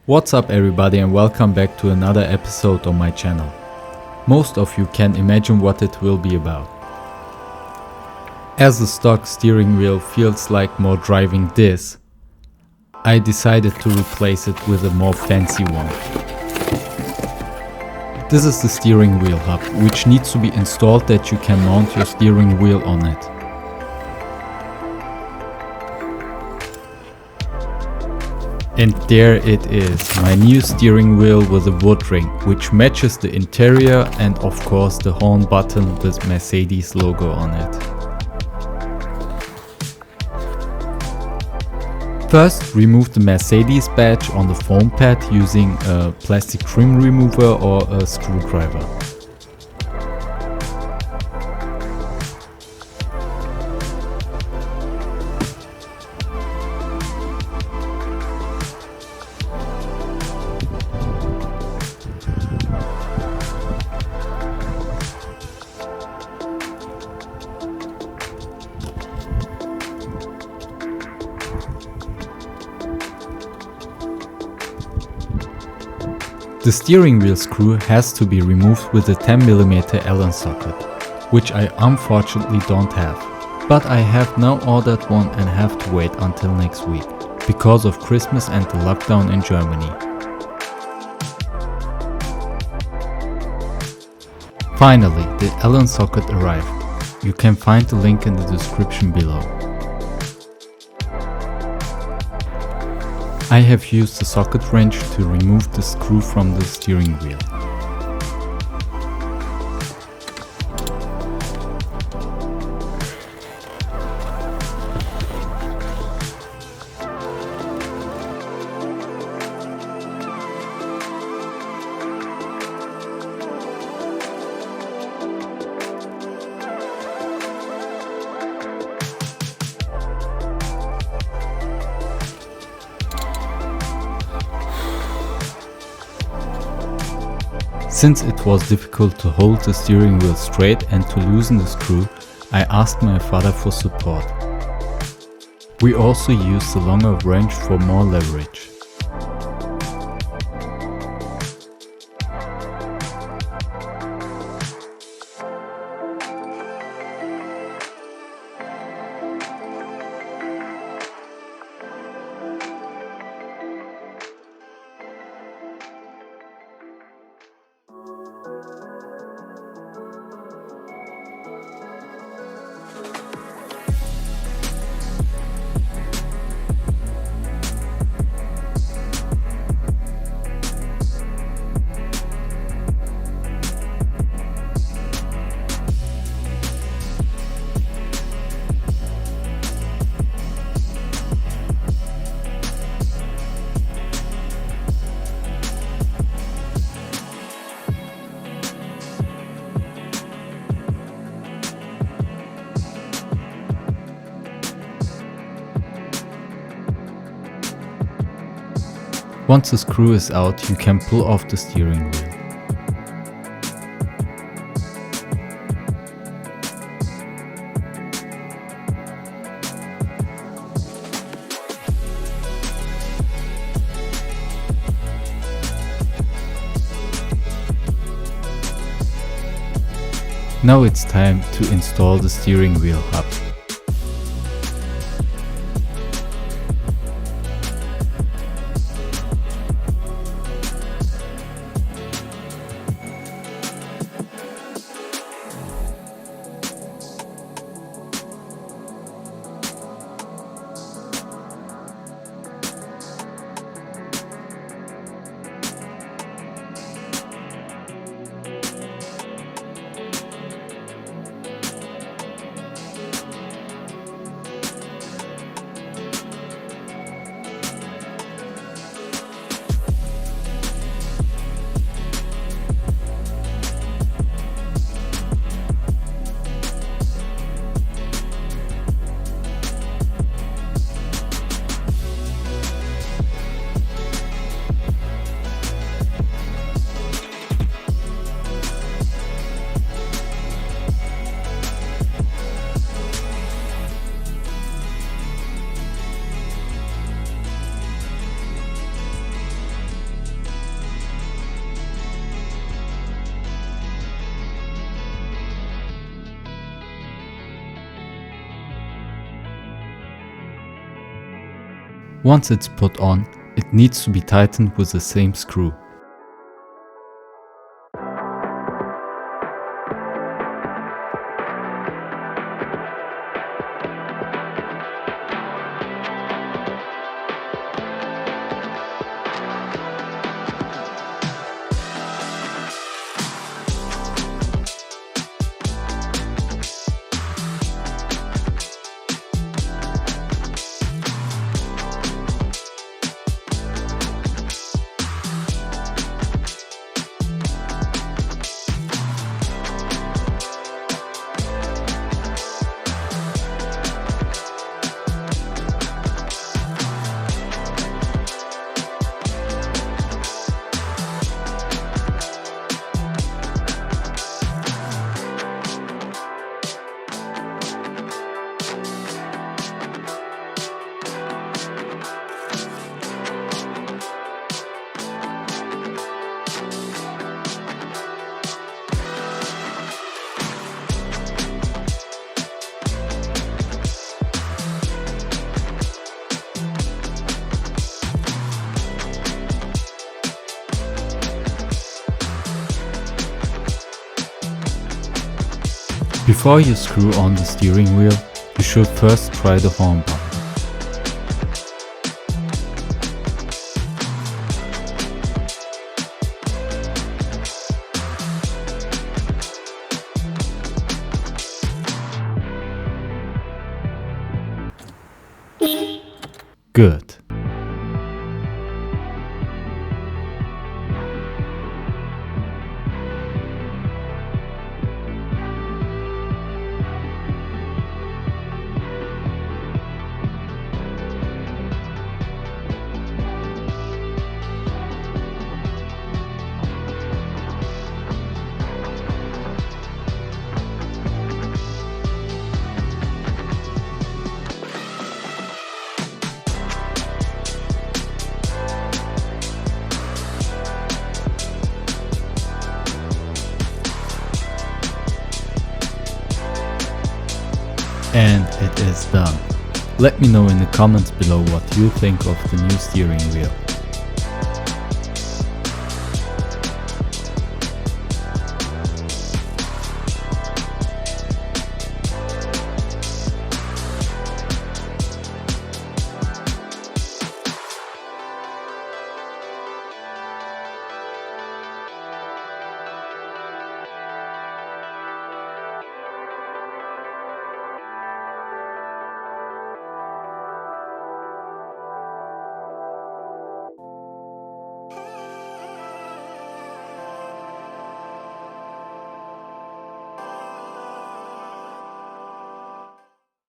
What's up everybody and welcome back to another episode on my channel. Most of you can imagine what it will be about. As the stock steering wheel feels like more driving this, I decided to replace it with a more fancy one. This is the steering wheel hub, which needs to be installed that you can mount your steering wheel on it. And there it is, my new steering wheel with a wood ring, which matches the interior and of course the horn button with Mercedes logo on it. First, remove the Mercedes badge on the foam pad using a plastic trim remover or a screwdriver. The steering wheel screw has to be removed with a 10mm Allen socket, which I unfortunately don't have. But I have now ordered one and have to wait until next week, because of Christmas and the lockdown in Germany. Finally, the Allen socket arrived. You can find the link in the description below. I have used the socket wrench to remove the screw from the steering wheel. Since it was difficult to hold the steering wheel straight and to loosen the screw, I asked my father for support. We also used the longer wrench for more leverage. Once the screw is out, you can pull off the steering wheel. Now it's time to install the steering wheel hub. Once it's put on, it needs to be tightened with the same screw. Before you screw on the steering wheel, you should first try the horn button. Good. And it is done. Let me know in the comments below what you think of the new steering wheel.